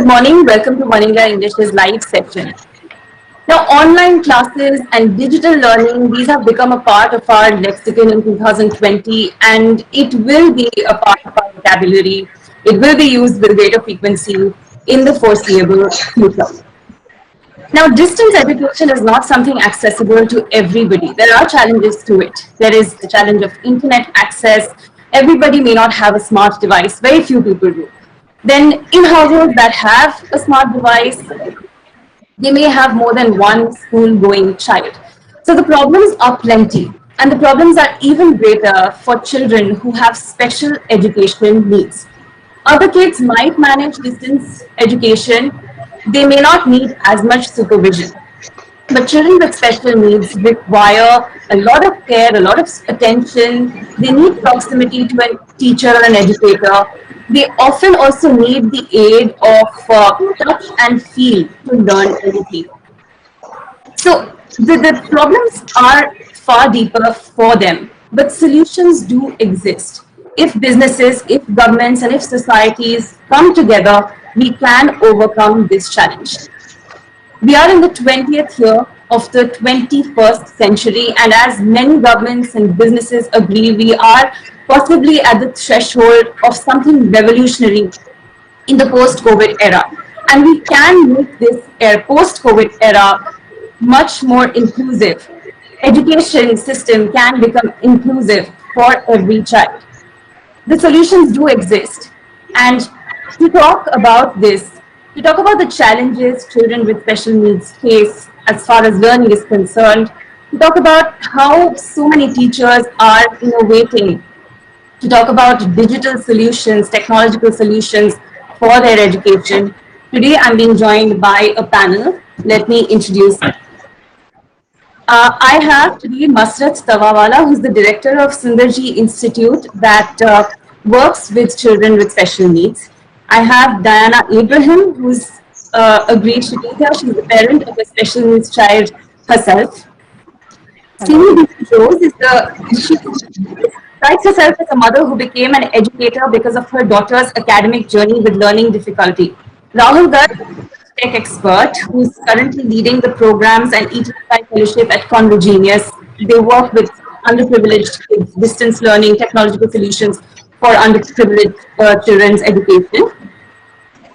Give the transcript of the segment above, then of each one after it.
good morning. Welcome to Oneindia English's live session. Now, online classes and digital learning, these have become a part of our lexicon in 2020, and it will be a part of our vocabulary. It will be used with greater frequency in the foreseeable future. Now, distance education is not something accessible to everybody. There are challenges to it. There is the challenge of internet access. Everybody may not have a smart device. Very few people do. Then in households that have a smart device, they may have more than one school-going child. So the problems are plenty. And the problems are even greater for children who have special education needs. Other kids might manage distance education. They may not need as much supervision. But children with special needs require a lot of care, a lot of attention. They need proximity to a teacher or an educator. They often also need the aid of touch and feel to learn anything. So the problems are far deeper for them, but solutions do exist. If businesses, if governments, and if societies come together, we can overcome this challenge. We are in the 20th year of the 21st century, and as many governments and businesses agree, we are possibly at the threshold of something revolutionary in the post-COVID era. And we can make this post-COVID era much more inclusive. Education system can become inclusive for every child. The solutions do exist. And to talk about this, to talk about the challenges children with special needs face as far as learning is concerned, to talk about how so many teachers are innovating, to talk about digital solutions, technological solutions for their education. Today, I'm being joined by a panel. Let me introduce. I have today Masrat Tawawala, who's the director of Sundarji Institute that works with children with special needs. I have Diana Abraham, who's agreed to be here. She's the parent of a special needs child herself. Srini Rose is she describes herself as a mother who became an educator because of her daughter's academic journey with learning difficulty. Rahul Garg, tech expert, who's currently leading the programs and ETI fellowship at Convergenius. They work with underprivileged kids, distance learning, technological solutions for underprivileged children's education.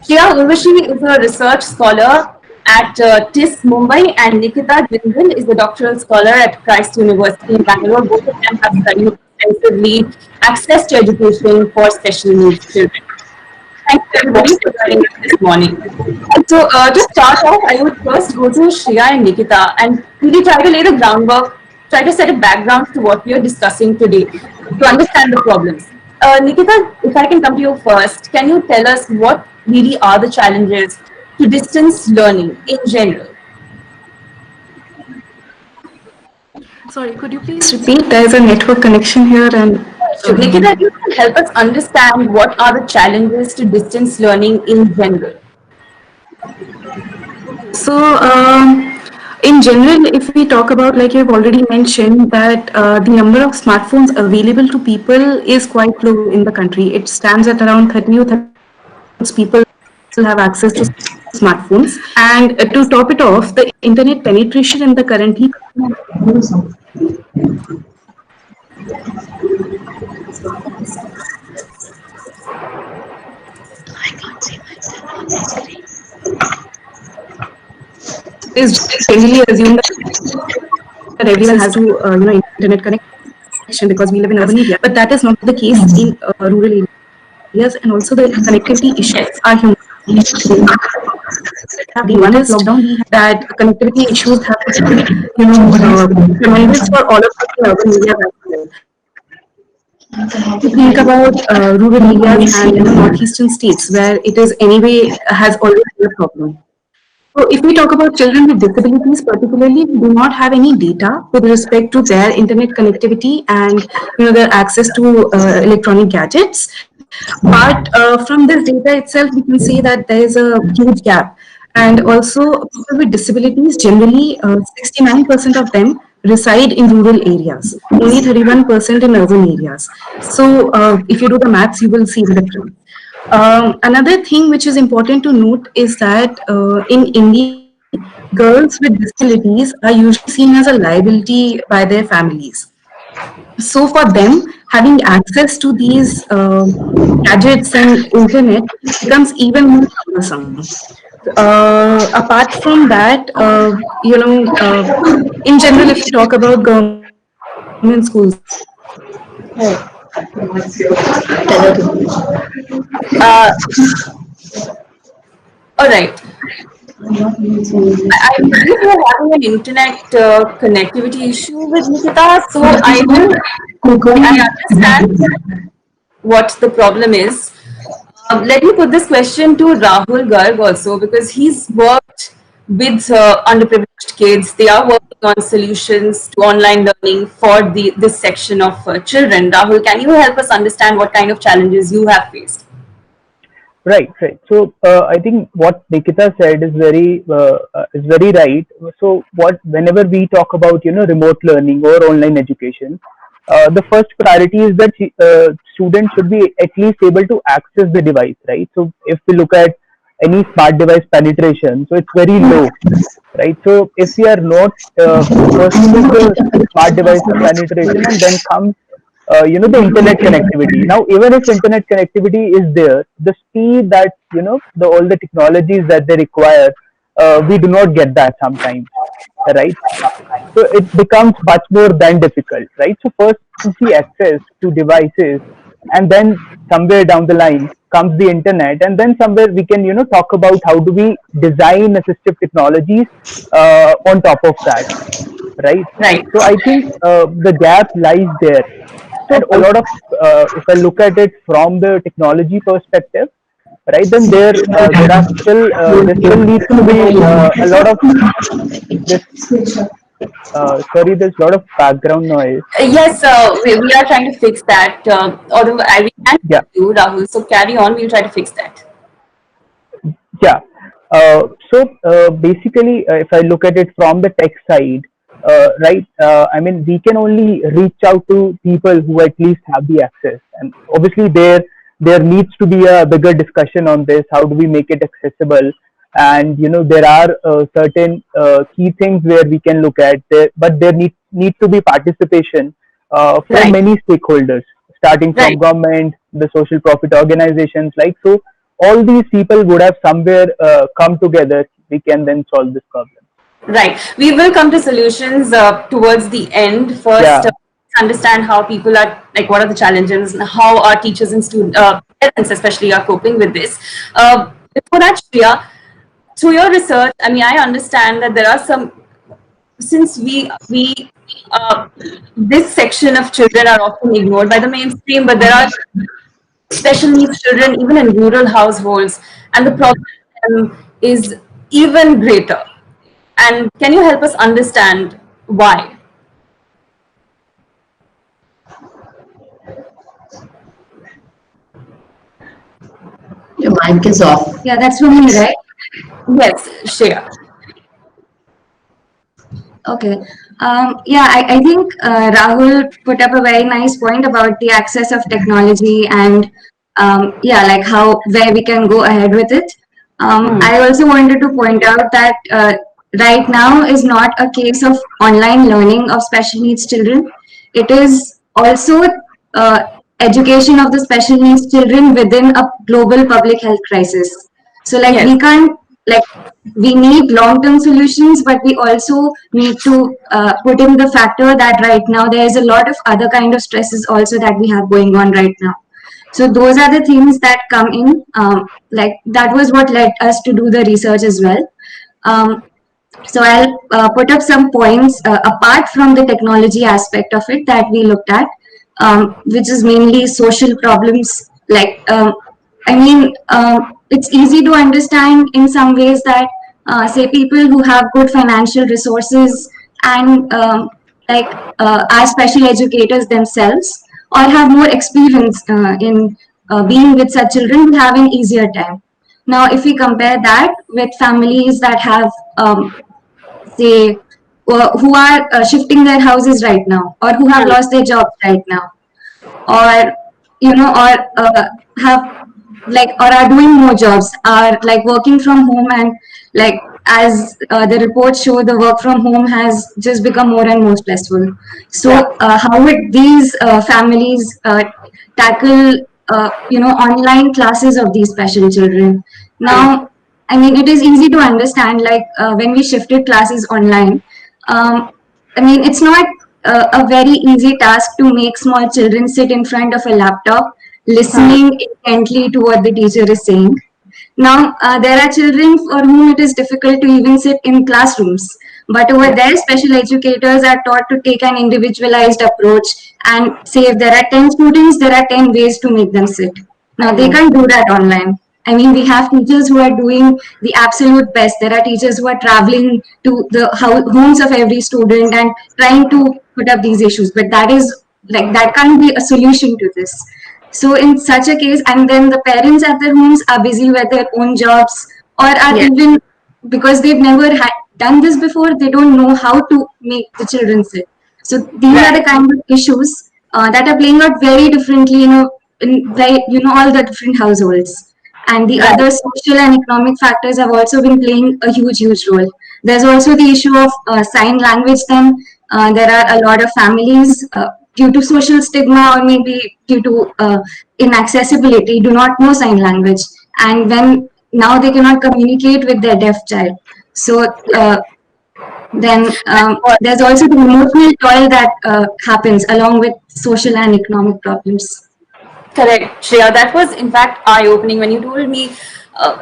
Shreya Urvashi is a research scholar at TIS Mumbai, and Nikita Jindal is a doctoral scholar at Christ University in Bangalore. Both of them have studied extensively access to education for special needs children. Thank you everybody for joining us this morning. So to start off, I would first go to Shreya and Nikita and really try to lay the groundwork, try to set a background to what we are discussing today to understand the problems. Nikita, if I can come to you first, can you tell us what really are the challenges to distance learning in general? Sorry, could you please repeat? There is a network connection here and... Nikita, you can help us understand what are the challenges to distance learning in general. So, in general, if we talk about, like you've already mentioned, that the number of smartphones available to people is quite low in the country. It stands at around 30 or 30 people have access to smartphones. And to top it off, the internet penetration in the currently is generally assumed that everyone has to internet connection because we live in urban area, but that is not the case in rural areas, and also the connectivity issues are huge. One is lockdown that connectivity issues have tremendous for all of us in urban areas as well. To think about rural areas and northeastern states where it is anyway has always been a problem. So if we talk about children with disabilities particularly, we do not have any data with respect to their internet connectivity and their access to electronic gadgets. But from this data itself, we can see that there is a huge gap. And also people with disabilities, generally 69% of them reside in rural areas, only 31% in urban areas. So if you do the maths, you will see the difference. Another thing which is important to note is that in India, girls with disabilities are usually seen as a liability by their families. So for them, having access to these gadgets and internet becomes even more troublesome. Apart from that, in general, if you talk about government schools, Uh, all right. I believe we're having an internet connectivity issue with Nikita, so I understand what the problem is. Let me put this question to Rahul Garg also, because he's worked with underprivileged kids. They are working on solutions to online learning for this section of children. Rahul, can you help us understand what kind of challenges you have faced? Right, right. So I think what Nikita said is very right. So what whenever we talk about remote learning or online education, the first priority is that students should be at least able to access the device, right? So if we look at any smart device penetration, so it's very low, right? So if we are not first it is the smart devices penetration, and then comes the internet connectivity. Now even if internet connectivity is there, the speed that the all the technologies that they require, we do not get that sometimes, right? So it becomes much more than difficult, right? So first to see access to devices, and then somewhere down the line comes the internet, and then somewhere we can talk about how do we design assistive technologies on top of that, right? Right. So I think the gap lies there. And a lot of if I look at it from the technology perspective, right, then there still needs to be a lot of this sorry, there's a lot of background noise. Yes, we are trying to fix that. Although we can Yeah, hear you, Rahul. So carry on. We'll try to fix that. yeah. Basically, if I look at it from the tech side, right, I mean, we can only reach out to people who at least have the access, and obviously there needs to be a bigger discussion on this. How do we make it accessible? And there are certain key things where we can look at there, but there need to be participation from Right. many stakeholders, starting from Right. government, the social profit organizations, like so all these people would have somewhere come together. We can then solve this problem. Right. We will come to solutions towards the end. First, Yeah, let's understand how people are, like, what are the challenges and how our teachers and student parents especially are coping with this. Before that, Shreya, through your research, I mean, I understand that there are some, since we uh, this section of children are often ignored by the mainstream, but there are special needs children even in rural households, and the problem is even greater. And can you help us understand why? Your mic is off. yeah, that's for me, right? Yes, Shreya. Okay. Yeah, I think Rahul put up a very nice point about the access of technology and yeah, like how where we can go ahead with it. Hmm. I also wanted to point out that right now is not a case of online learning of special needs children. It is also uh, education of the special needs children within a global public health crisis. So like Yes. we can't like we need long-term solutions, but we also need to put in the factor that right now there is a lot of other kind of stresses also that we have going on right now. So those are the things that come in. Like that was what led us to do the research as well. Um, so I'll put up some points apart from the technology aspect of it that we looked at, which is mainly social problems. I mean, it's easy to understand in some ways that, say, people who have good financial resources and are special educators themselves or have more experience in being with such children will have an easier time. Now, if we compare that with families that have say who are shifting their houses right now or who have Hmm. lost their jobs right now or or have like or are doing more jobs, are like working from home, and like as the reports show, the work from home has just become more and more stressful. Yeah. So how would these families tackle online classes of these special children? Now, I mean, it is easy to understand, like when we shifted classes online, um, I mean, it's not a very easy task to make small children sit in front of a laptop listening intently to what the teacher is saying. Now, there are children for whom it is difficult to even sit in classrooms, but over there, special educators are taught to take an individualized approach and say if there are 10 students, there are 10 ways to make them sit. Now, they can't do that online. I mean, we have teachers who are doing the absolute best. There are teachers who are traveling to the homes of every student and trying to put up these issues, but that is like that can't be a solution to this. So in such a case, and then the parents at their homes are busy with their own jobs, or are Yeah. even because they've never done this before, they don't know how to make the children sit. So these are Right. the kind of issues that are playing out very differently, in like all the different households. And the Right. other social and economic factors have also been playing a huge role. There's also the issue of sign language. Then there are a lot of families, due to social stigma or maybe due to inaccessibility, do not know sign language, and when now they cannot communicate with their deaf child. So then there's also the emotional toil that happens along with social and economic problems. Correct, Shreya. That was, in fact, eye-opening when you told me.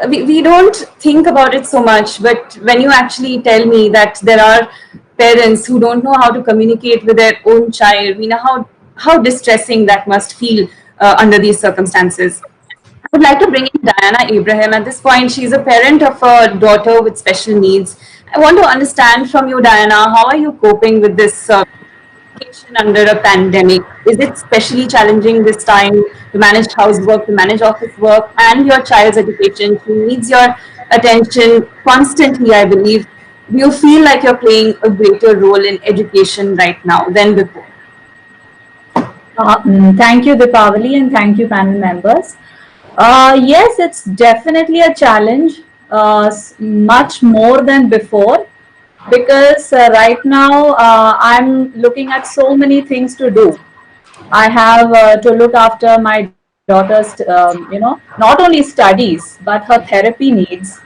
We don't think about it so much, but when you actually tell me that there are parents who don't know how to communicate with their own child, we know how distressing that must feel under these circumstances. I would like to bring in Diana Abraham. At this point, she's a parent of a daughter with special needs. I want to understand from you, Diana, how are you coping with this education under a pandemic? Is it especially challenging this time to manage housework, to manage office work, and your child's education? She needs your attention constantly, I believe. Do you feel like you're playing a greater role in education right now than before? Thank you, Dipavali, and thank you, panel members. Yes, it's definitely a challenge, much more than before, because right now I'm looking at so many things to do. I have to look after my daughter's, not only studies, but her therapy needs.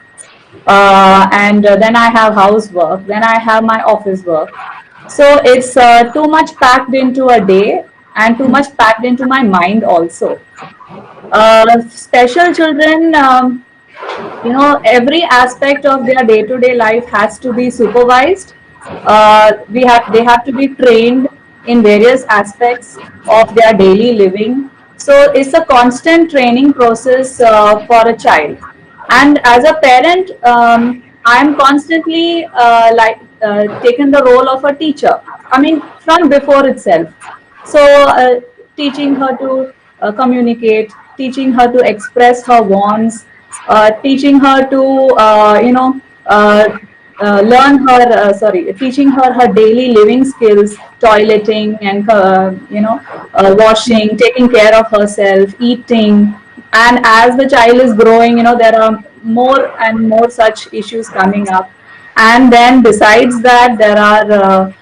And then I have housework, then I have my office work. So it's too much packed into a day and too much packed into my mind also. Special children, every aspect of their day-to-day life has to be supervised. They have to be trained in various aspects of their daily living. So it's a constant training process for a child. And as a parent, I'm constantly taken the role of a teacher. I mean, from before itself. So teaching her to communicate, teaching her to express her wants, teaching her to learn her teaching her daily living skills, toileting and washing, taking care of herself, eating. And as the child is growing, there are more and more such issues coming up. And then besides that, there are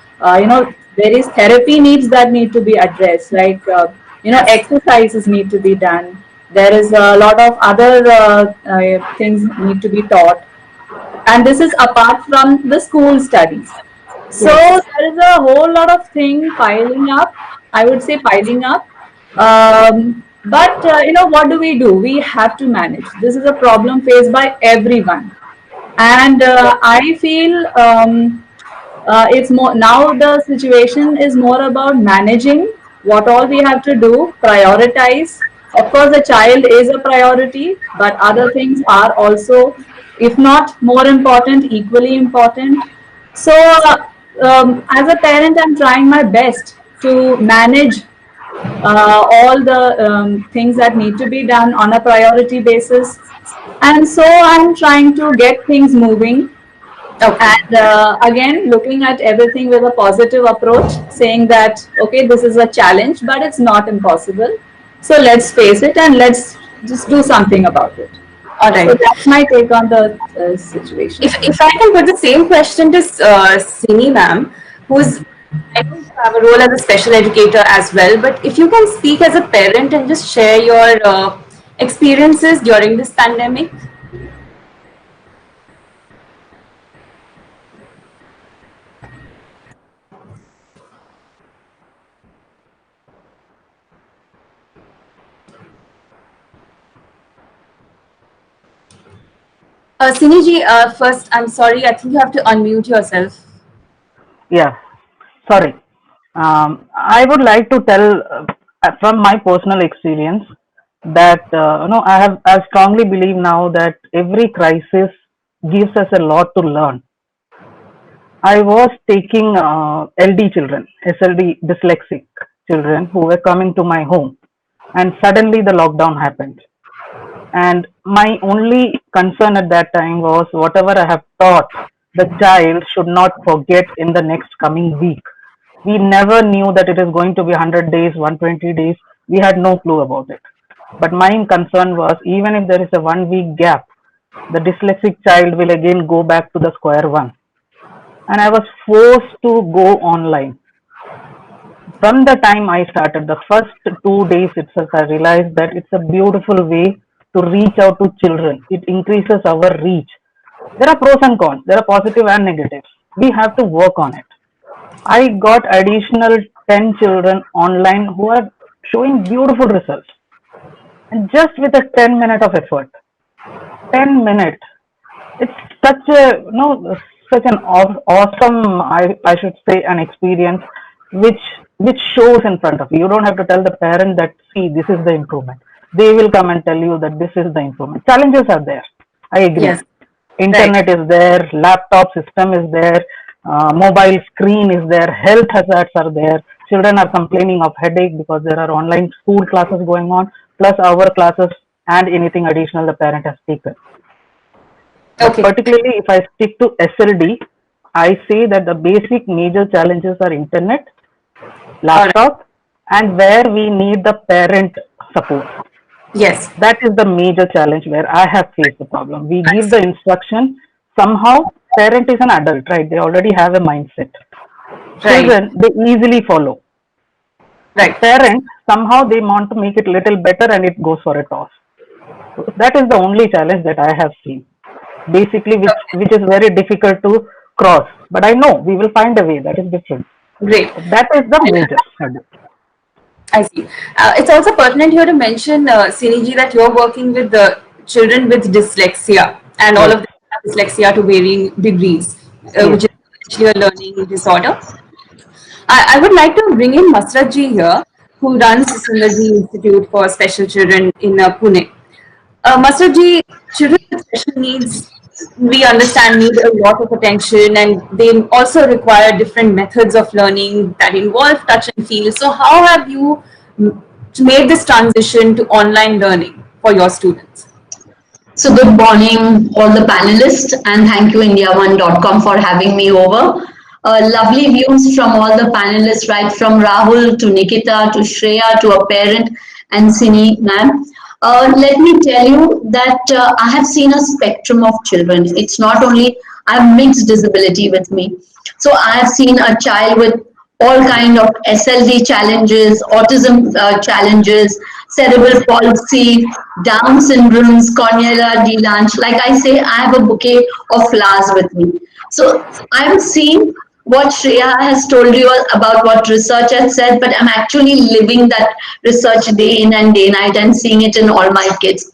various therapy needs that need to be addressed, like exercises need to be done. There is a lot of other things need to be taught, and this is apart from the school studies. So there is a whole lot of thing piling up. I would say piling up. But what do? We have to manage. This is a problem faced by everyone, and I feel it's more now. The situation is more about managing what all we have to do, prioritize. Of course, the child is a priority, but other things are also, if not more important, equally important. So, as a parent, I'm trying my best to manage all the things that need to be done on a priority basis. And so I'm trying to get things moving. Okay. And again, looking at everything with a positive approach, saying that, okay, this is a challenge, but it's not impossible. So let's face it and let's just do something about it. All So right. that's my take on the situation. If I can put the same question to Sini ma'am, who's I know you have a role as a special educator as well, but if you can speak as a parent and just share your experiences during this pandemic. Siniji, first, I'm sorry, I think you have to unmute yourself. Yeah, sorry. I would like to tell from my personal experience that I strongly believe now that every crisis gives us a lot to learn. I was taking LD children, SLD dyslexic children who were coming to my home, and suddenly the lockdown happened. And my only concern at that time was whatever I have taught, the child should not forget in the next coming week. We never knew that it is going to be 100 days, 120 days. We had no clue about it. But my concern was even if there is a 1 week gap, the dyslexic child will again go back to the square one. And I was forced to go online. From the time I started, the first 2 days itself, I realized that it's a beautiful way to reach out to children. It increases our reach. There are pros and cons, there are positive and negatives. We have to work on it. I got additional 10 children online who are showing beautiful results. And just with a 10 minute of effort, 10 minutes, it's such a, such an awesome, I should say, an experience which, which shows in front of you. You don't have to tell the parent that, see, this is the improvement. They will come and tell you that this is the improvement. Challenges are there. I agree. Yes, right. Internet is there, laptop system is there, mobile screen is there, health hazards are there. Children are complaining of headache because there are online school classes going on, plus our classes and anything additional the parent has taken. But Okay. particularly if I stick to SLD, I say that the basic major challenges are internet, All right. laptop, and where we need the parent support. Yes. That is the major challenge where I have faced the problem. We I give the see. instruction, somehow parent is an adult, right? They already have a mindset. Right. Children, they easily follow. Right. Parents, somehow they want to make it little better and it goes for a toss. So that is the only challenge that I have seen. Basically, which is very difficult to cross. But I know we will find a way. That is different. Great. But that is the major hurdle. I see. It's also pertinent here to mention, Siniji, that you're working with the children with dyslexia, and all Yes, of them have dyslexia to varying degrees, yes, which is essentially a learning disorder. I would like to bring in Masrat ji here, who runs Sundarji Institute for Special Children in Pune. Masrat ji, children with special needs, we understand, need a lot of attention, and they also require different methods of learning that involve touch and feel. So, how have you made this transition to online learning for your students? So good morning, all the panelists, and thank you India1.com for having me over. Lovely views from all the panelists, right from Rahul to Nikita to Shreya to a parent and Sini ma'am. Let me tell you that I have seen a spectrum of children. It's not only I have mixed disability with me. So I have seen a child with all kind of SLD challenges, autism challenges, cerebral palsy, Down syndromes, Cornelia de Lange. Like I say, I have a bouquet of flowers with me. So I'm seeing what Shreya has told you about what research has said, but I'm actually living that research day in and day night and seeing it in all my kids.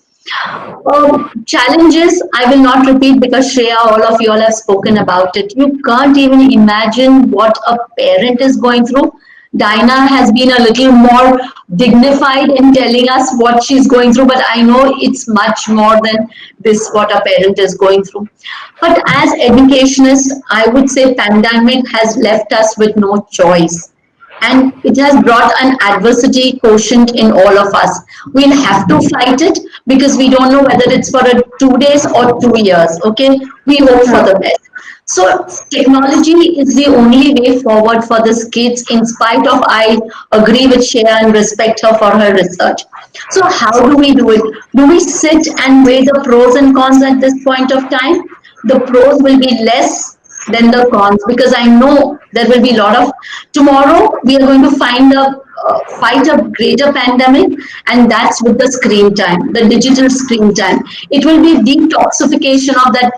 Challenges I will not repeat because Shreya, all of you all have spoken about it. You can't even imagine what a parent is going through. Dinah has been a little more dignified in telling us what she's going through, but I know it's much more than this what a parent is going through. But as educationists, I would say pandemic has left us with no choice, and it has brought an adversity quotient in all of us. We'll have to fight it because we don't know whether it's for a 2 days or 2 years. Okay, we hope for the best. So technology is the only way forward for these kids, in spite of I agree with Shreya and respect her for her research. So how do we do it? Do we sit and weigh the pros and cons at this point of time? The pros will be less than the cons, because I know there will be a lot of, tomorrow we are going to fight a greater pandemic, and that's with the screen time, the digital screen time. It will be detoxification of that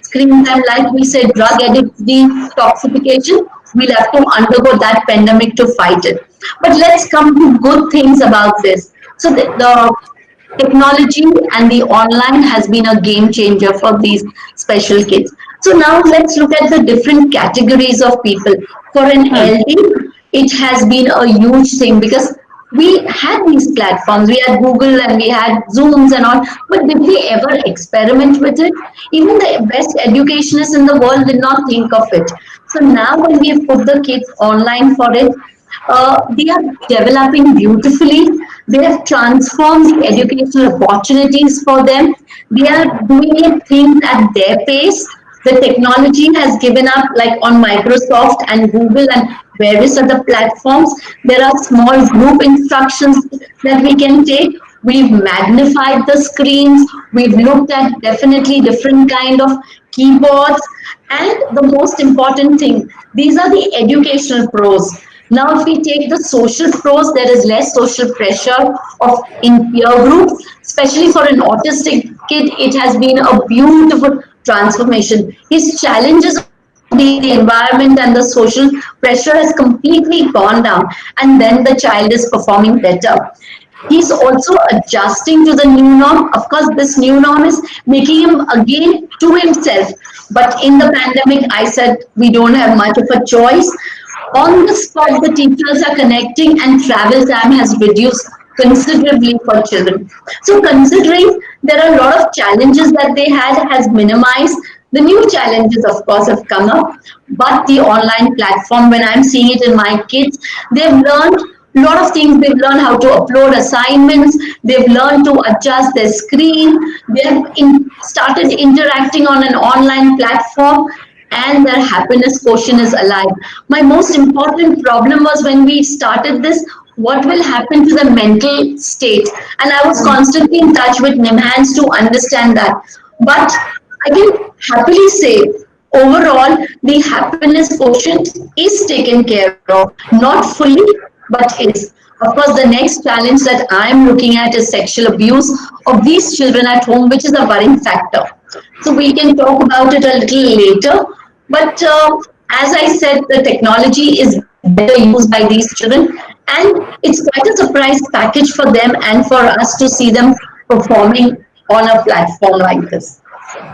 screen time, like we said, drug addict detoxification. We'll have to undergo that pandemic to fight it. But let's come to good things about this. So the technology and the online has been a game changer for these special kids. So now let's look at the different categories of people. For an LD, it has been a huge thing, because we had these platforms, we had Google and we had Zooms and all, but did we ever experiment with it? Even the best educationists in the world did not think of it. So now when we have put the kids online for it, they are developing beautifully. They have transformed the educational opportunities for them. They are doing it things at their pace. The technology has given up, like on Microsoft and Google and various other platforms. There are small group instructions that we can take. We've magnified the screens. We've looked at definitely different kind of keyboards. And the most important thing, these are the educational pros. Now, if we take the social pros, there is less social pressure of in peer groups, especially for an autistic kid. It has been a beautiful transformation. His challenges of being in the environment and the social pressure has completely gone down, and then the child is performing better. He's also adjusting to the new norm. Of course, this new norm is making him again to himself. But in the pandemic, I said we don't have much of a choice. On the spot, the teachers are connecting, and travel time has reduced considerably for children. So, considering there are a lot of challenges that they had, has minimized. The new challenges, of course, have come up, but the online platform, when I'm seeing it in my kids, they've learned a lot of things. They've learned how to upload assignments, they've learned to adjust their screen, started interacting on an online platform, and their happiness quotient is alive. My most important problem was when we started this, what will happen to the mental state? And I was constantly in touch with Nimhans to understand that. But I can happily say, overall, the happiness quotient is taken care of, not fully, but is. Of course, the next challenge that I'm looking at is sexual abuse of these children at home, which is a worrying factor. So we can talk about it a little later. But as I said, the technology is better used by these children, and it's quite a surprise package for them and for us to see them performing on a platform like this.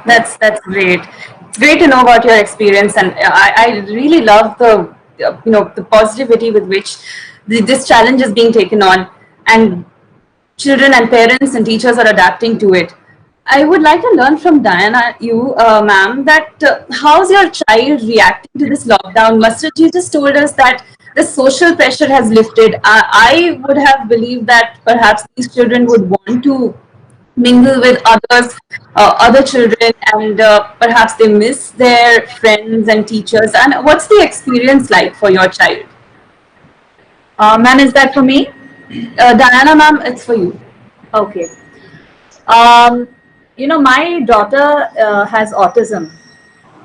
That's great. It's great to know about your experience, and I really love the the positivity with which this challenge is being taken on, and children and parents and teachers are adapting to it. I would like to learn from Diana, you, ma'am, that how's your child reacting to this lockdown? Mustard, you just told us that the social pressure has lifted. I would have believed that perhaps these children would want to mingle with others, other children, and perhaps they miss their friends and teachers. And what's the experience like for your child? Ma'am, is that for me? Diana, ma'am, it's for you. Okay. My daughter has autism,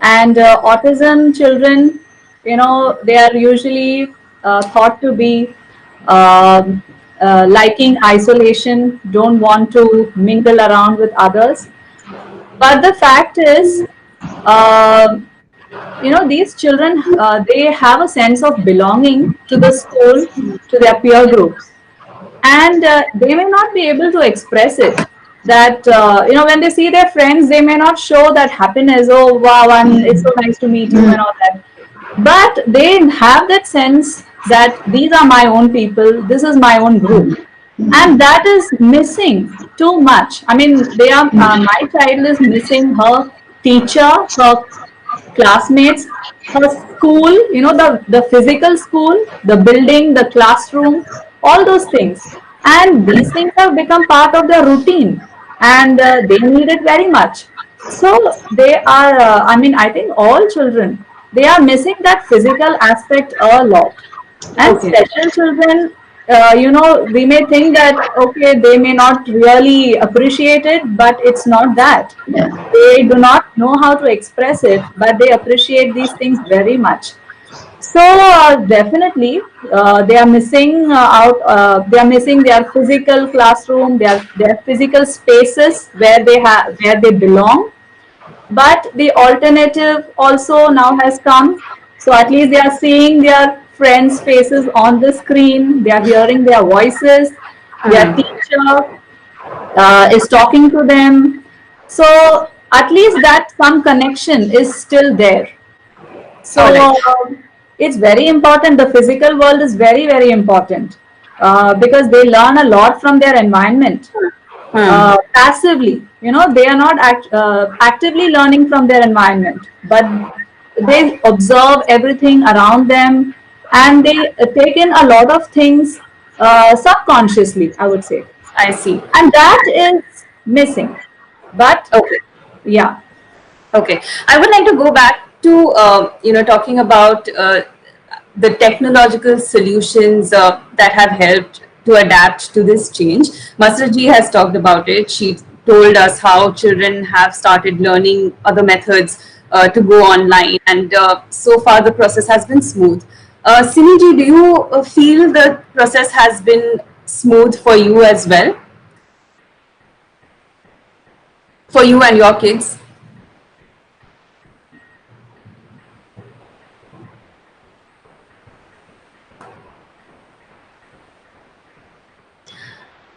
and autism children, they are usually thought to be liking isolation, don't want to mingle around with others. But the fact is, uh, these children, they have a sense of belonging to the school, to their peer groups, and they may not be able to express it. That when they see their friends, they may not show that happiness. Oh wow, and it's so nice to meet you and all that. But they have that sense that these are my own people, this is my own group, and that is missing too much. I mean, they are my child is missing her teacher, her classmates, her school, the physical school, the building, the classroom, all those things. And these things have become part of their routine, and they need it very much. So they are, I mean, I think all children, they are missing that physical aspect a lot. And Okay. special children, we may think that, okay, they may not really appreciate it, but it's not that. Yeah. They do not know how to express it, but they appreciate these things very much. So definitely, they are missing out. They are missing their physical classroom, their physical spaces where they belong. But the alternative also now has come. So at least they are seeing their friends' faces on the screen. They are hearing their voices. Their teacher is talking to them. So at least that some connection is still there. All right. So it's very important. The physical world is very, very important because they learn a lot from their environment passively. They are not actively learning from their environment, but they observe everything around them and they take in a lot of things subconsciously, I would say. I see. And that is missing. But Okay. yeah. Okay, I would like to go back to talking about the technological solutions that have helped to adapt to this change. Masraji has talked about it. She told us how children have started learning other methods to go online, and so far the process has been smooth. Siniji, do you feel the process has been smooth for you as well, for you and your kids?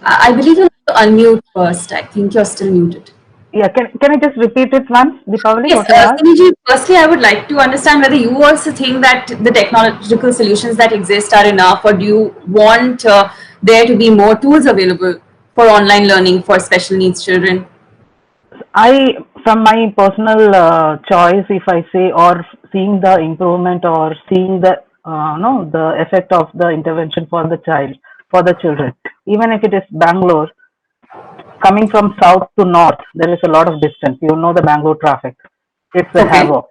I believe you need to unmute first. I think you're still muted. Yeah, can I just repeat it once, Deepavali, Yes, what you asked? Suniji, firstly, I would like to understand whether you also think that the technological solutions that exist are enough, or do you want there to be more tools available for online learning for special needs children? I, from my personal choice, if I say, or seeing the improvement or seeing the no the effect of the intervention for the child, for the children, even if it is Bangalore, coming from south to north, there is a lot of distance. You know the Bangalore traffic; it's a Okay. havoc.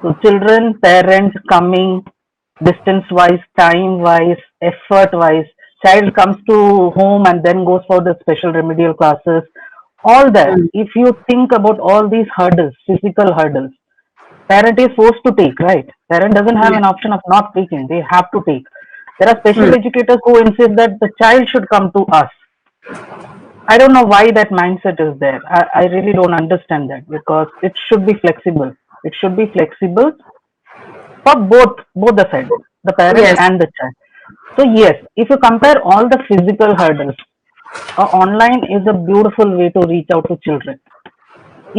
So children, parents coming distance wise, time wise, effort wise, child comes to home and then goes for the special remedial classes. All that, Mm. if you think about all these hurdles, physical hurdles, parent is forced to take, right? Parent doesn't have Yeah. an option of not taking, they have to take. There are special Mm. educators who insist that the child should come to us. I don't know why that mindset is there. I really don't understand that because it should be flexible. It should be flexible for both the sides, the parent Yes. and the child. So yes, if you compare all the physical hurdles, online is a beautiful way to reach out to children.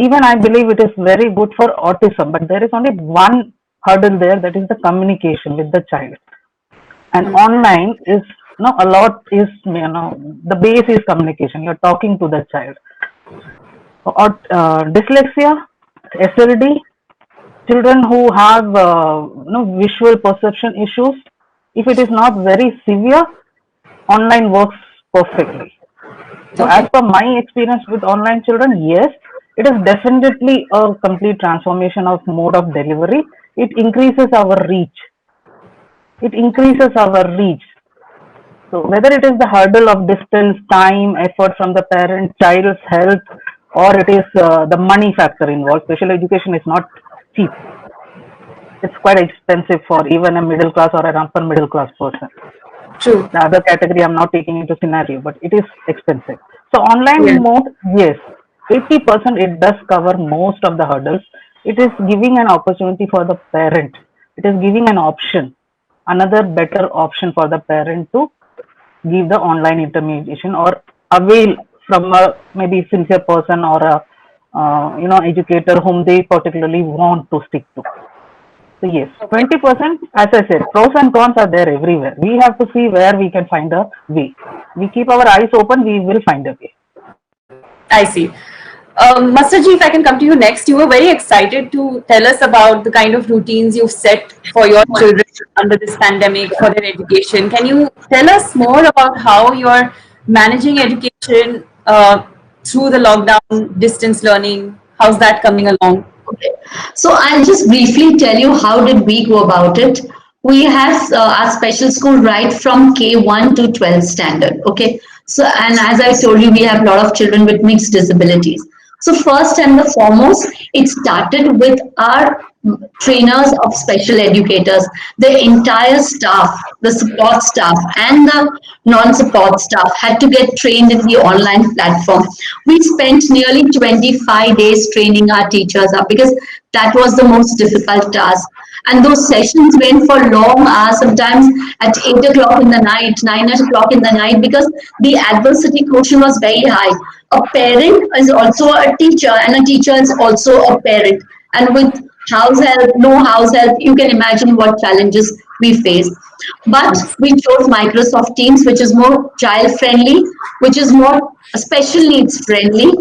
Even I believe it is very good for autism, but there is only one hurdle there, that is the communication with the child. And online is a lot is the base is communication. You're talking to the child. Or dyslexia, SLD, children who have visual perception issues, if it is not very severe, online works perfectly. So as Okay. per my experience with online children, yes, it is definitely a complete transformation of mode of delivery. It increases our reach. It increases our reach. So whether it is the hurdle of distance, time, effort from the parent, child's health, or it is the money factor involved, special education is not cheap. It's quite expensive for even a middle class or an upper middle class person. True. The other category I'm not taking into scenario, but it is expensive. So online Yeah. mode, yes, 80% it does cover most of the hurdles. It is giving an opportunity for the parent. It is giving an option, another better option for the parent to give the online intermediation or avail from a maybe sincere person or a educator whom they particularly want to stick to. So yes, Okay. 20%, as I said, pros and cons are there everywhere. We have to see where we can find a way. We keep our eyes open, we will find a way. I see. Masterji, if I can come to you next, you were very excited to tell us about the kind of routines you've set for your children under this pandemic for their education. Can you tell us more about how you're managing education through the lockdown, distance learning? How's that coming along? Okay. So I'll just briefly tell you how did we go about it. We have our special school right from K1 to 12 standard. Okay. So, and as I told you, we have a lot of children with mixed disabilities. So first and the foremost, it started with our trainers of special educators, the entire staff, the support staff and the non-support staff had to get trained in the online platform. We spent nearly 25 days training our teachers up because that was the most difficult task. And those sessions went for long hours, sometimes at 8 o'clock in the night, 9 o'clock in the night, because the adversity quotient was very high. A parent is also a teacher, and a teacher is also a parent. And with house help, no house help, you can imagine what challenges we face. But we chose Microsoft Teams, which is more child friendly, which is more special needs friendly,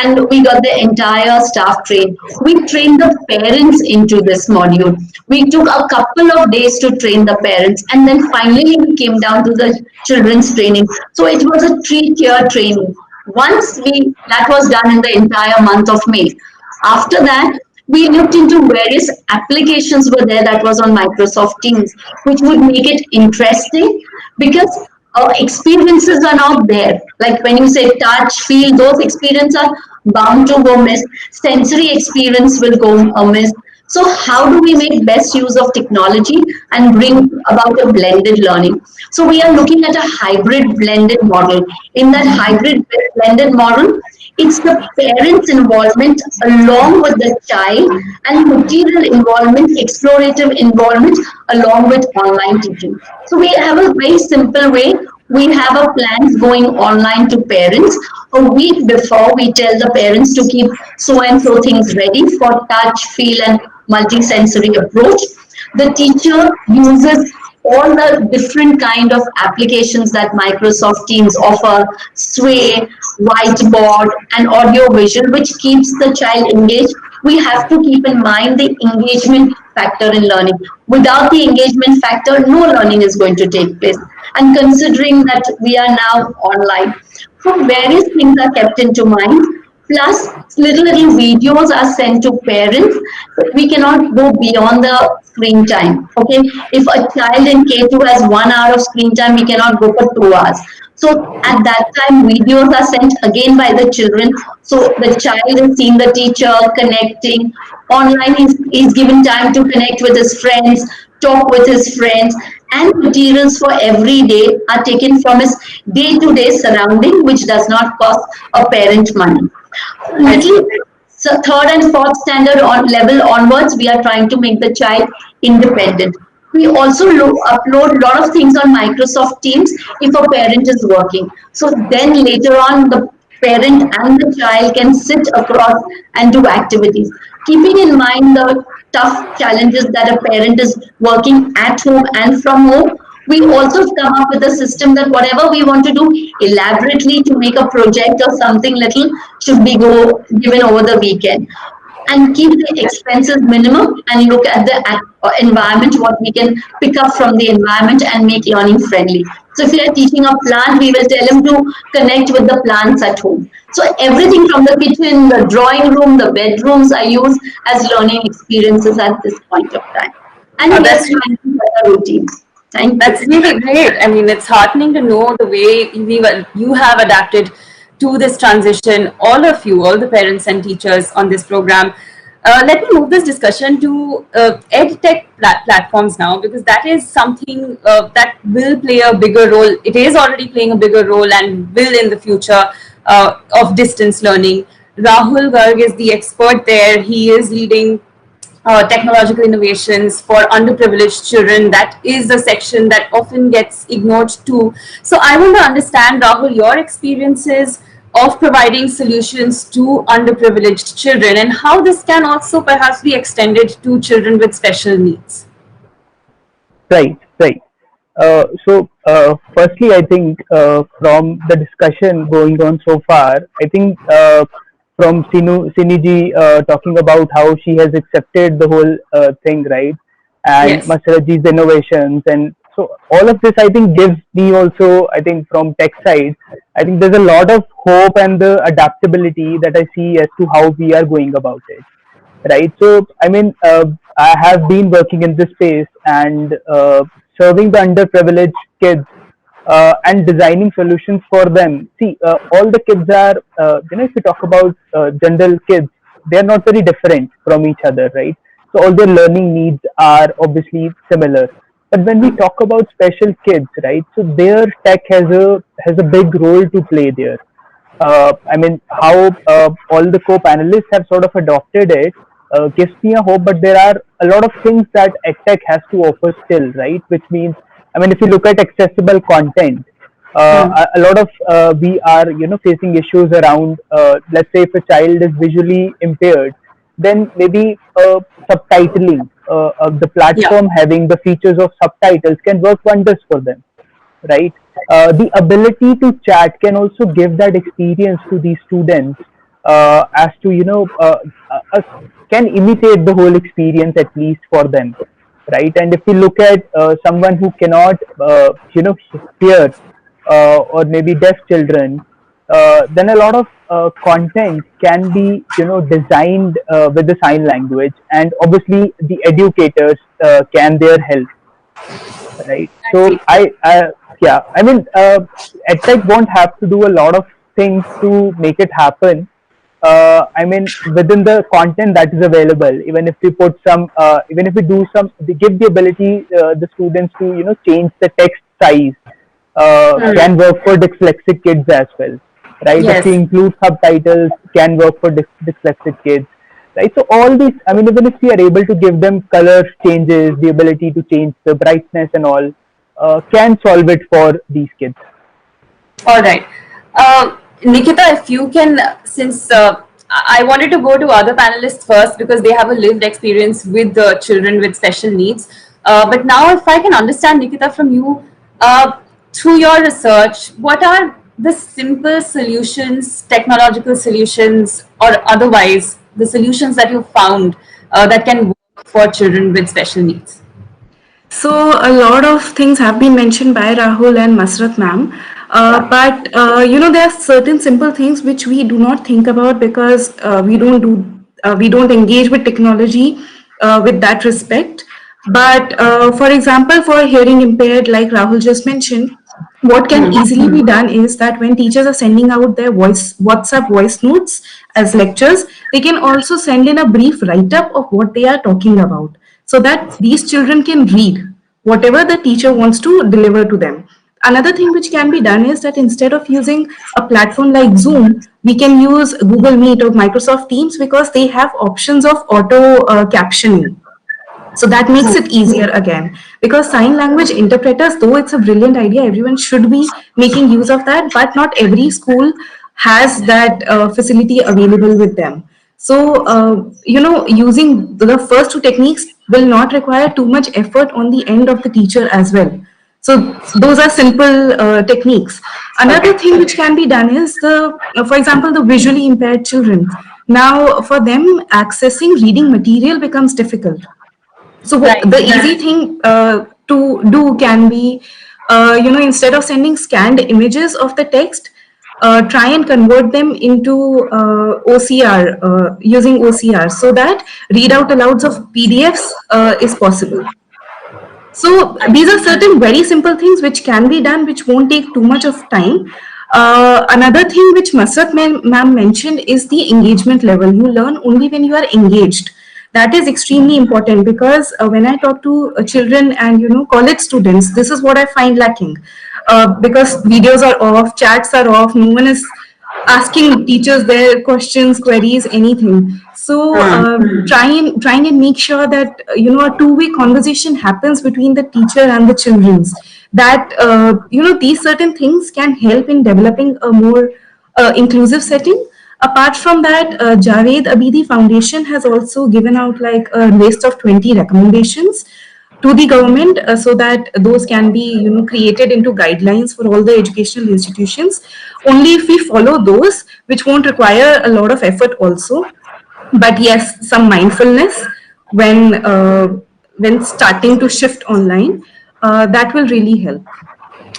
and we got the entire staff trained. We trained the parents into this module. We took a couple of days to train the parents, and then finally we came down to the children's training. So it was a 3-tier training. Once we that was done in the entire month of May. After that, we looked into various applications were there that was on Microsoft Teams, which would make it interesting because experiences are not there. Like when you say touch, feel, those experiences are bound to go miss. Sensory experience will go amiss. So how do we make best use of technology and bring about a blended learning? So we are looking at a hybrid blended model. In that hybrid blended model, it's the parents' involvement along with the child and material involvement, explorative involvement along with online teaching. So we have a very simple way. We have a plan going online to parents. A week before, we tell the parents to keep so and so things ready for touch, feel, and multisensory approach. The teacher uses all the different kind of applications that Microsoft Teams offer, Sway, whiteboard, and audio visual, which keeps the child engaged. We have to keep in mind the engagement factor in learning. Without the engagement factor, no learning is going to take place. And considering that we are now online, so various things are kept into mind. Plus, little videos are sent to parents. We cannot go beyond the screen time. Okay, if a child in K2 has 1 hour of screen time, we cannot go for 2 hours. So at that time, videos are sent again by the children. So the child is seeing the teacher connecting. Online is given time to connect with his friends, talk with his friends, and materials for every day are taken from his day-to-day surrounding, which does not cost a parent money. Little so third and fourth standard on level onwards, we are trying to make the child independent. We also upload a lot of things on Microsoft Teams if a parent is working. So then later on, the parent and the child can sit across and do activities. Keeping in mind the tough challenges that a parent is working at home and from home, we also come up with a system that whatever we want to do elaborately to make a project or something little should be given over the weekend, and keep the expenses minimum and look at the environment, what we can pick up from the environment and make learning friendly. So if you are teaching a plant, we will tell them to connect with the plants at home. So everything from the kitchen, the drawing room, the bedrooms are used as learning experiences at this point of time. And we are That's trying to better routines. Thank you. That's really great. I mean, it's heartening to know the way you have adapted to this transition, all of you, all the parents and teachers on this program. Let me move this discussion to Edtech platforms now, because that is something that will play a bigger role. It is already playing a bigger role and will in the future of distance learning. Rahul Garg is the expert there. He is leading technological innovations for underprivileged children. That is a section that often gets ignored too. So I want to understand, Rahul, your experiences of providing solutions to underprivileged children and how this can also perhaps be extended to children with special needs. Right, right. Firstly, I think from the discussion going on so far, I think from Siniji talking about how she has accepted the whole thing, right? And Yes. Masaraji's innovations, and So all of this, I think, gives me also, I think, from tech side, I think there's a lot of hope and the adaptability that I see as to how we are going about it, right? So, I mean, I have been working in this space and serving the underprivileged kids and designing solutions for them. See, all the kids are, if you talk about general kids, they are not very different from each other, right? So all their learning needs are obviously similar. But when we talk about special kids, right? So their tech has a big role to play there. I mean, how all the co-panelists have sort of adopted it gives me a hope. But there are a lot of things that EdTech has to offer still, right? Which means, I mean, if you look at accessible content, a lot of we are, facing issues around. Let's say if a child is visually impaired, then maybe subtitling of the Yeah. platform having the features of subtitles can work wonders for them, right? The ability to chat can also give that experience to these students as to can imitate the whole experience at least for them, right? And if we look at someone who cannot hear or maybe deaf children, then a lot of content can be designed with the sign language, and obviously the educators can there help, right? So yeah, I mean, EdTech won't have to do a lot of things to make it happen. I mean, within the content that is available, even if we put some, even if we do some, we give the ability the students to change the text size, can work for dyslexic kids as well, right? If we Yes. include subtitles, can work for dyslexic kids, right? So all these, I mean, even if we are able to give them color changes, the ability to change the brightness and all, can solve it for these kids. All right. Nikita, if you can, since I wanted to go to other panelists first because they have a lived experience with the children with special needs. But now, if I can understand, Nikita, from you, through your research, what are the simple solutions, technological solutions, or otherwise, the solutions that you found that can work for children with special needs? So a lot of things have been mentioned by Rahul and Masrat ma'am, but there are certain simple things which we do not think about because we don't engage with technology with that respect. But for example, for hearing impaired, like Rahul just mentioned, what can easily be done is that when teachers are sending out their WhatsApp voice notes as lectures, they can also send in a brief write-up of what they are talking about so that these children can read whatever the teacher wants to deliver to them. Another thing which can be done is that instead of using a platform like Zoom, we can use Google Meet or Microsoft Teams because they have options of auto captioning. So that makes it easier again, because sign language interpreters, though it's a brilliant idea, everyone should be making use of that, but not every school has that facility available with them. So using the first two techniques will not require too much effort on the end of the teacher as well. So those are simple techniques. Another Okay. thing which can be done is for example, the visually impaired children. Now, for them, accessing reading material becomes difficult. So Right. the easy thing to do can be, instead of sending scanned images of the text, try and convert them into OCR using OCR so that readout alouds of PDFs is possible. So these are certain very simple things which can be done, which won't take too much of time. Another thing which Masrat ma'am mentioned is the engagement level. You learn only when you are engaged. That is extremely important because when I talk to children and college students, this is what I find lacking. Because videos are off, chats are off, no one is asking teachers their questions, queries, anything. So trying and make sure that a two-way conversation happens between the teacher and the childrens. That these certain things can help in developing a more inclusive setting. Apart from that, Javed Abidi Foundation has also given out like a list of 20 recommendations to the government so that those can be created into guidelines for all the educational institutions. Only if we follow those, which won't require a lot of effort also, but yes, some mindfulness when starting to shift online. That will really help.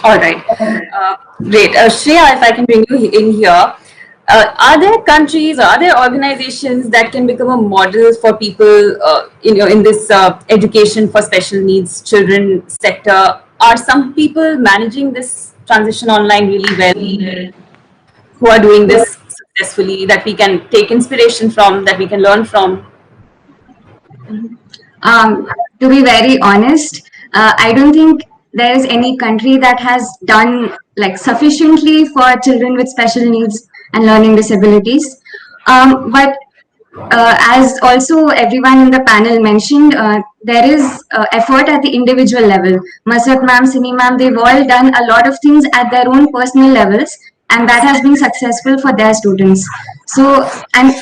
All right. Great. Shreya, if I can bring you in here, are there countries or are there organizations that can become a model for people, in this education for special needs children sector? Are some people managing this transition online really well, who are doing this successfully, that we can take inspiration from, that we can learn from? To be very honest, I don't think there is any country that has done like sufficiently for children with special needs and learning disabilities. But as also everyone in the panel mentioned, there is effort at the individual level. Masrat ma'am, Sini ma'am, they've all done a lot of things at their own personal levels, and that has been successful for their students. So, and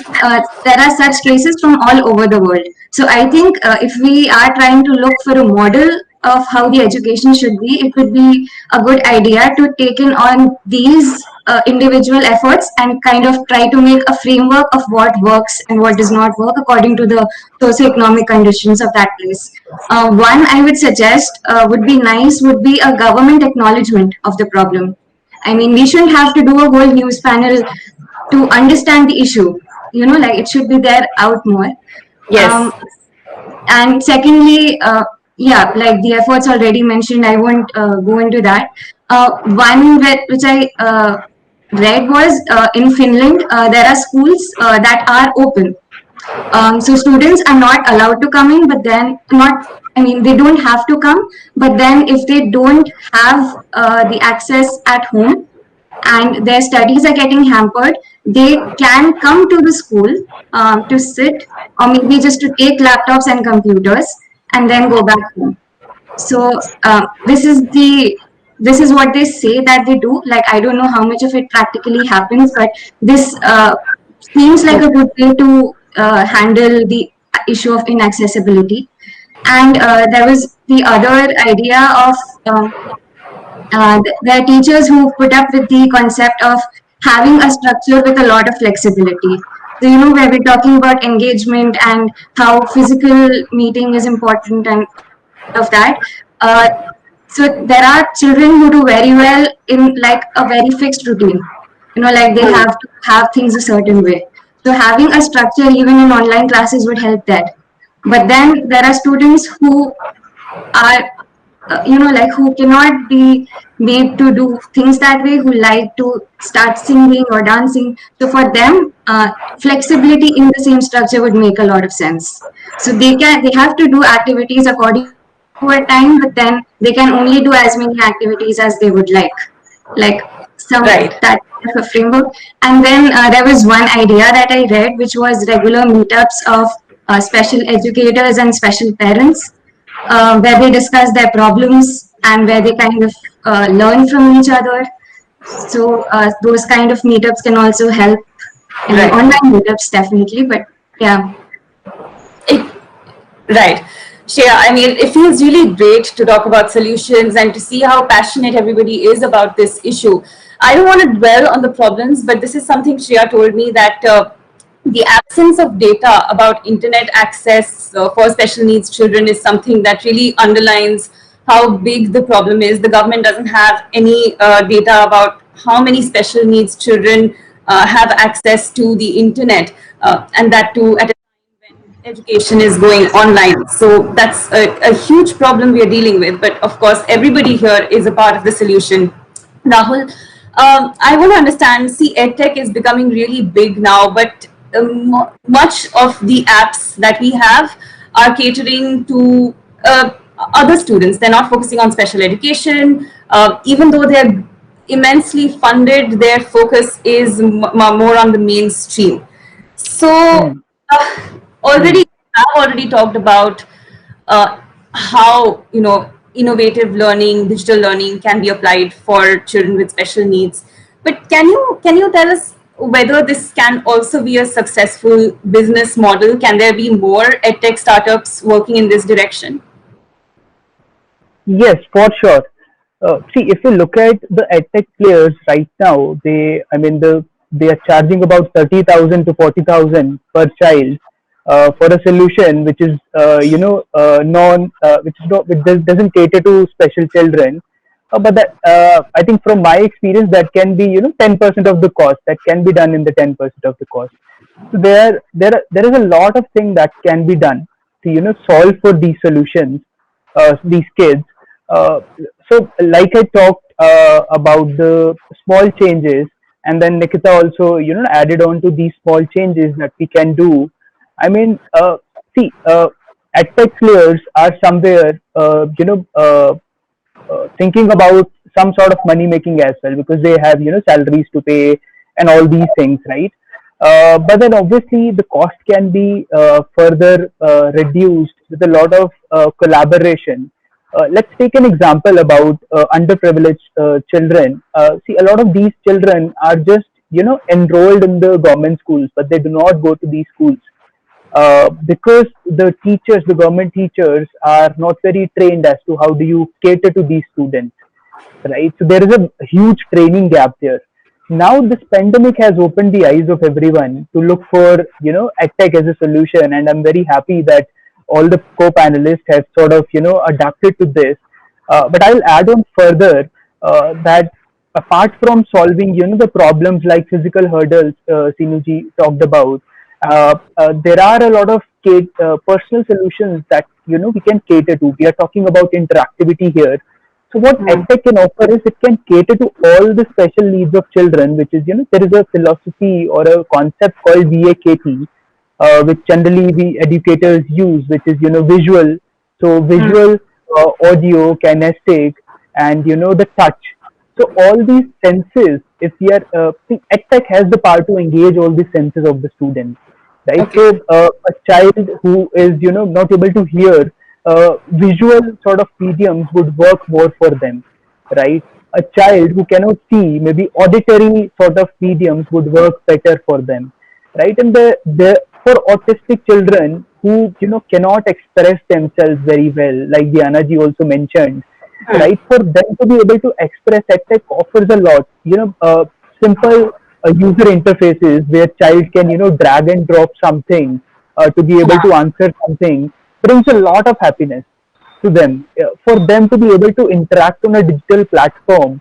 there are such cases from all over the world. So, I think if we are trying to look for a model of how the education should be, it would be a good idea to take in on these individual efforts and kind of try to make a framework of what works and what does not work according to the socioeconomic conditions of that place. One I would suggest would be nice would be a government acknowledgement of the problem. I mean, we shouldn't have to do a whole news panel to understand the issue. You know, like it should be there out more. Yes. And secondly, yeah, like the efforts already mentioned, I won't go into that. One which I read was in Finland, there are schools that are open. So students are not allowed to come in, but then I mean, they don't have to come, but then if they don't have the access at home and their studies are getting hampered, they can come to the school to sit or maybe just to take laptops and computers and then go back home. So this is what they say that they do. Like I don't know how much of it practically happens, but this seems like a good way to handle the issue of inaccessibility. And there was the other idea of there are teachers who put up with the concept of having a structure with a lot of flexibility. So, you know, where we're talking about engagement and how physical meeting is important and of that. So there are children who do very well in like a very fixed routine. You know, like they have to have things a certain way. So having a structure even in online classes would help that. But then there are students who are like who cannot be made to do things that way, who like to start singing or dancing. So for them, flexibility in the same structure would make a lot of sense. So they have to do activities according to a time, but then they can only do as many activities as they would like some Right. that kind of a framework. And then there was one idea that I read, which was regular meetups of special educators and special parents, where they discuss their problems and where they kind of learn from each other. So those kind of meetups can also help. I mean, Right. online meetups definitely, but yeah. Right. Shreya, I mean, it feels really great to talk about solutions and to see how passionate everybody is about this issue. I don't want to dwell on the problems, but this is something Shreya told me, that the absence of data about internet access for special needs children is something that really underlines how big the problem is. The government doesn't have any data about how many special needs children have access to the internet, and that too at a education is going online. So that's a huge problem we are dealing with. But of course, everybody here is a part of the solution. Rahul, I want to understand, see, EdTech is becoming really big now, but much of the apps that we have are catering to other students. They're not focusing on special education. Even though they're immensely funded, their focus is more on the mainstream. So already have already talked about how innovative learning, digital learning can be applied for children with special needs. But can you tell us whether this can also be a successful business model? Can there be more edtech startups working in this direction? Yes, for sure. See, if you look at the edtech players right now, they are charging about 30,000 to 40,000 per child for a solution which is non which is not which doesn't cater to special children. But that I think from my experience that can be 10% of the cost, that can be done in the 10% of the cost. So there is a lot of things that can be done to solve for these solutions, these kids. Uh, so like I talked about the small changes, and then Nikita also added on to these small changes that we can do. I mean, see, edtech players are somewhere thinking about some sort of money making as well, because they have salaries to pay and all these things, right? But then obviously the cost can be further reduced with a lot of collaboration. Let's take an example about underprivileged children. See, a lot of these children are just enrolled in the government schools, but they do not go to these schools because the teachers, the government teachers, are not very trained as to how do you cater to these students, right? So there is a huge training gap there. Now this pandemic has opened the eyes of everyone to look for edtech as a solution, and I'm very happy that all the co-panelists have sort of adapted to this. But I'll add on further that apart from solving the problems like physical hurdles Sinuji talked about, there are a lot of personal solutions that we can cater to. We are talking about interactivity here. So what EdTech can offer is it can cater to all the special needs of children, which is there is a philosophy or a concept called VAKT, which generally we educators use, which is visual. So visual, audio, kinesthetic, and the touch. So all these senses, if we are, EdTech has the power to engage all these senses of the students, right? Okay. So a child who is not able to hear, visual sort of mediums would work more for them, right? A child who cannot see, maybe auditory sort of mediums would work better for them, right? And the for autistic children who cannot express themselves very well, like Diana ji also mentioned, right? For them to be able to express, EdTech offers a lot. Simple user interfaces where child can drag and drop something to be able to answer something brings a lot of happiness to them. For them to be able to interact on a digital platform,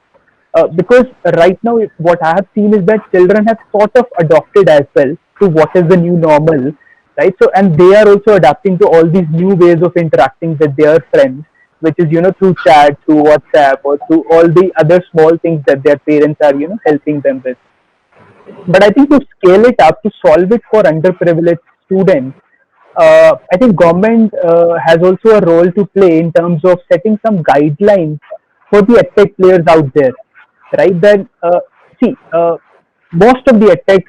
because right now what I have seen is that children have sort of adopted as well to what is the new normal, right? So and they are also adapting to all these new ways of interacting with their friends, which is through chat, through WhatsApp, or through all the other small things that their parents are helping them with. But I think to scale it up, to solve it for underprivileged students, I think government has also a role to play in terms of setting some guidelines for the edtech players out there, right? That see, most of the edtech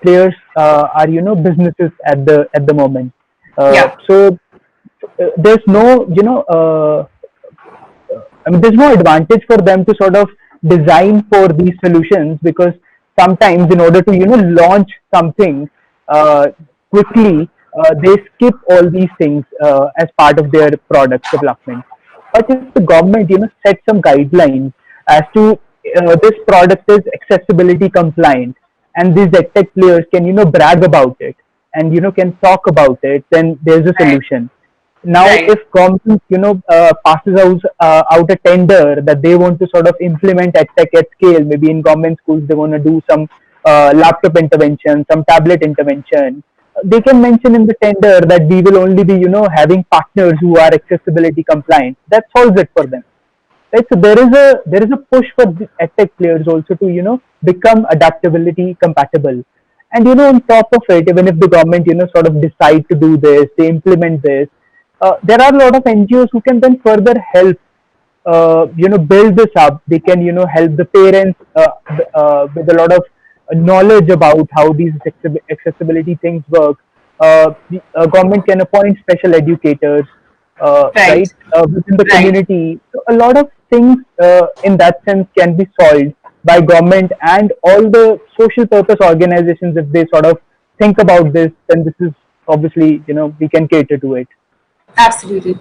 players are businesses at the moment. Yeah. So there's no I mean, there's no advantage for them to sort of design for these solutions, because sometimes in order to launch something uh, quickly, they skip all these things as part of their product development. But if the government set some guidelines as to this product is accessibility compliant, and these edtech players can brag about it and can talk about it, then there's a Right. solution. Now Right. if government passes out a tender that they want to sort of implement edtech at scale, maybe in government schools they want to do some laptop intervention, some tablet intervention, they can mention in the tender that we will only be having partners who are accessibility compliant. That solves it for them, right? So there is a push for the edtech players also to become adaptability compatible. And on top of it, even if the government sort of decide to do this, they implement this, there are a lot of NGOs who can then further help build this up. They can help the parents with a lot of knowledge about how these accessibility things work. The government can appoint special educators, Right. right, within the Right. community. So a lot of things in that sense can be solved by government and all the social purpose organizations. If they sort of think about this, then this is obviously we can cater to it. Absolutely.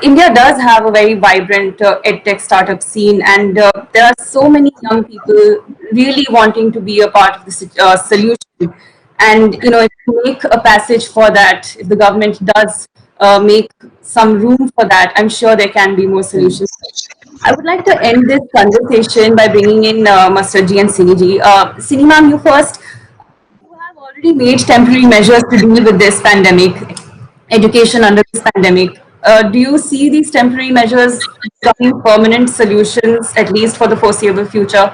India does have a very vibrant edtech startup scene, and there are so many young people really wanting to be a part of the solution. And if you make a passage for that, if the government does make some room for that, I'm sure there can be more solutions. I would like to end this conversation by bringing in Master G and Sini ji. Sini ma'am, you first. You have already made temporary measures to deal with this pandemic, education under this pandemic. Do you see these temporary measures becoming permanent solutions, at least for the foreseeable future?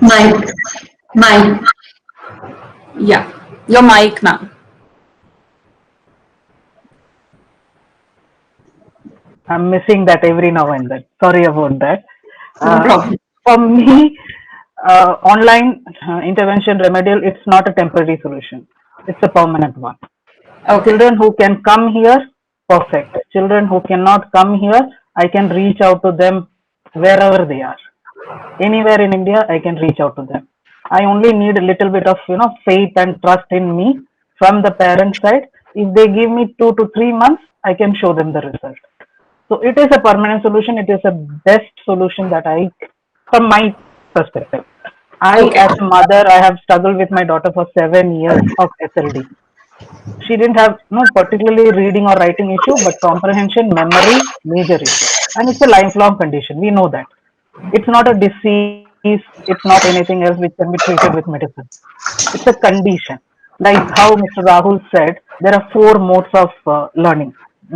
Mike, Mike. Yeah, your mic, ma'am. I'm missing that every now and then. Sorry about that. No problem. For me, online intervention remedial, it's not a temporary solution. It's a permanent one. Okay. Children who can come here, perfect. Children who cannot come here, I can reach out to them wherever they are. Anywhere in India, I can reach out to them. I only need a little bit of faith and trust in me from the parent side. If they give me 2 to 3 months, I can show them the result. So it is a permanent solution. It is a best solution that from my perspective. Okay. As a mother, I have struggled with my daughter for 7 years of SLD. She didn't have no particularly reading or writing issue, but comprehension, memory, major issue, and it's a lifelong condition. We know that it's not a disease. It's not anything else which can be treated with medicine. It's a condition. Like how Mr. Rahul said, there are four modes of learning,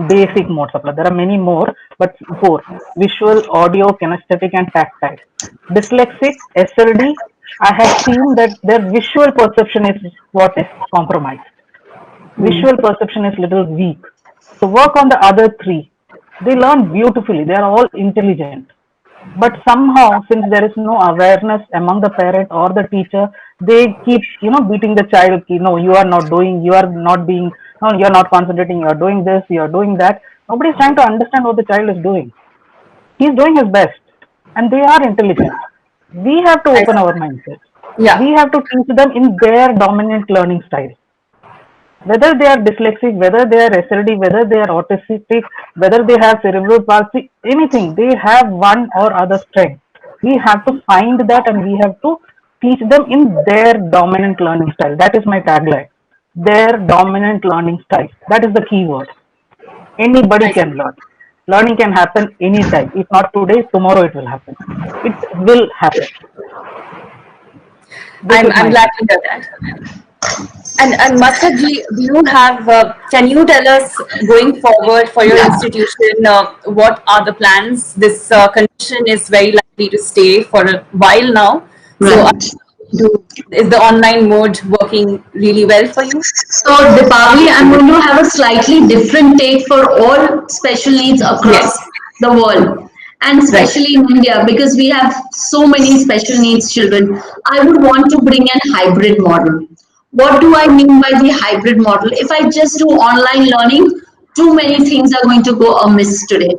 basic modes of learning. There are many more, but four: visual, audio, kinesthetic, and tactile. Dyslexic, SLD, I have seen that their visual perception is what is compromised. Visual perception is little weak. So work on the other three. They learn beautifully. They are all intelligent. But somehow, since there is no awareness among the parent or the teacher, they keep beating the child. You are not doing. You are not being. No, you are not concentrating. You are doing this. You are doing that. Nobody is trying to understand what the child is doing. He is doing his best, and they are intelligent. We have to I open our see. mindset. Yeah. We have to teach them in their dominant learning style, whether they are dyslexic, whether they are SLD, whether they are autistic, whether they have cerebral palsy, anything, they have one or other strength. We have to find that and we have to teach them in their dominant learning style. That is my tagline. Their dominant learning style. That is the key word. Anybody I see. can learn. Learning can happen anytime. If not today, tomorrow it will happen. It will happen. This is I'm my glad take. to hear that. And Mustard ji, do you have? Can you tell us going forward for your Yeah. institution? What are the plans? This condition is very likely to stay for a while now. So, Right. is the online mode working really well for you? So, Dipavali, I'm going to have a slightly different take for all special needs across Yes. the world, and Right. especially in India, because we have so many special needs children. I would want to bring an hybrid model. What do I mean by the hybrid model? If I just do online learning, too many things are going to go amiss today.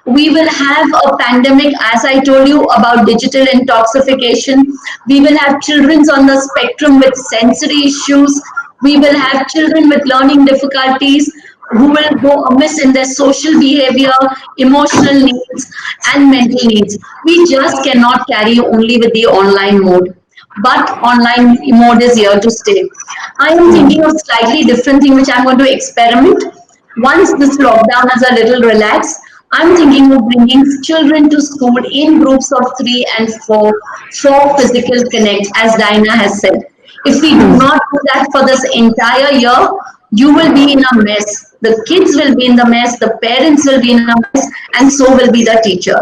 We will have a pandemic, as I told you, about digital intoxication. We will have children on the spectrum with sensory issues. We will have children with learning difficulties who will go amiss in their social behavior, emotional needs, and mental needs. We just cannot carry only with the online mode, but online mode is here to stay. I am thinking of slightly different thing which I'm going to experiment. Once this lockdown is a little relaxed, I'm thinking of bringing children to school in groups of 3 and 4 for physical connect, as Dinah has said. If we do not do that for this entire year, you will be in a mess. The kids will be in the mess, the parents will be in a mess, and so will be the teacher.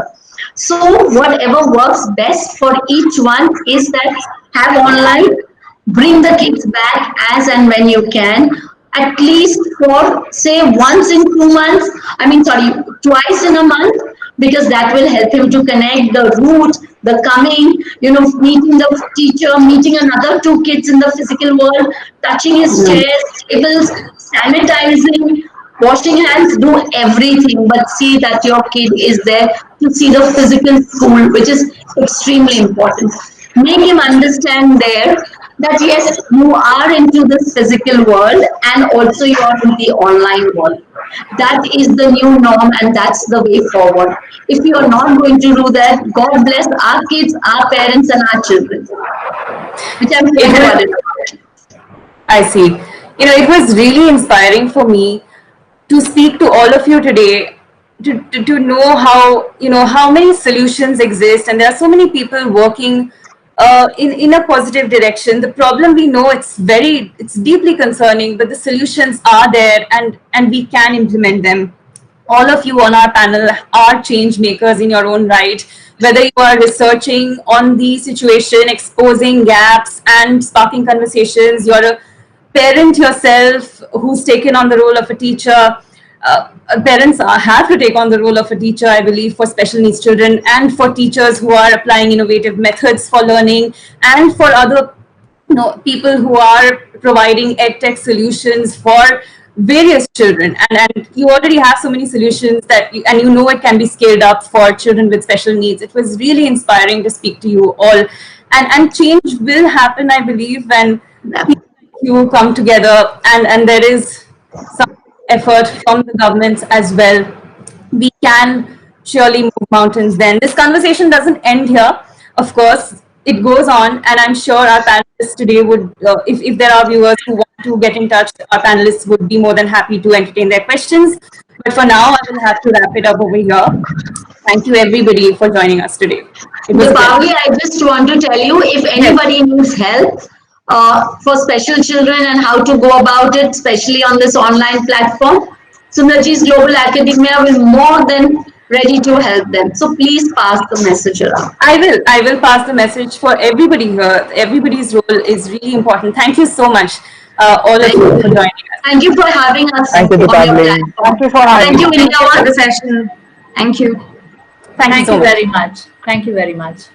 So, whatever works best for each one is that have online, bring the kids back as and when you can, at least for say once in 2 months, I mean, sorry, twice in a month, because that will help him to connect the route, the coming, meeting the teacher, meeting another two kids in the physical world, touching his chairs, tables, sanitizing, washing hands, do everything, but see that your kid is there to see the physical school, which is extremely important. Make him understand there that yes, you are into this physical world and also you are in the online world. That is the new norm and that's the way forward. If you are not going to do that, God bless our kids, our parents, and our children, which I'm It really was, worried about. I see. It was really inspiring for me to speak to all of you today, to know how, how many solutions exist, and there are so many people working in a positive direction. The problem, we know, it's deeply concerning, but the solutions are there, and we can implement them. All of you on our panel are change makers in your own right, whether you are researching on the situation, exposing gaps, and sparking conversations. You're a parent yourself who's taken on the role of a teacher. Parents have to take on the role of a teacher, I believe, for special needs children, and for teachers who are applying innovative methods for learning, and for other people who are providing edtech solutions for various children, and you already have so many solutions and it can be scaled up for children with special needs. It was really inspiring to speak to you all, and change will happen, I believe, when people like you come together, and there is some effort from the governments as well. We can surely move mountains then. This conversation doesn't end here. Of course, it goes on, and I'm sure our panelists today would, if there are viewers who want to get in touch, our panelists would be more than happy to entertain their questions. But for now, I will have to wrap it up over here. Thank you, everybody, for joining us today. It was a Deepavali, pleasure. I just want to tell you, if Yes. anybody needs help for special children and how to go about it, especially on this online platform, Sundarji's Global Academia will more than ready to help them. So please pass the message around. I will pass the message for everybody here. Everybody's role is really important. Thank you so much, all of Thank you, for you. joining us. Thank you for having us Thank you, on your Deepavali. Thank platform. you for Thank having you, us. India Thank you for One. the session. Thank you. Thank you Thank so you much. very much. Thank you very much.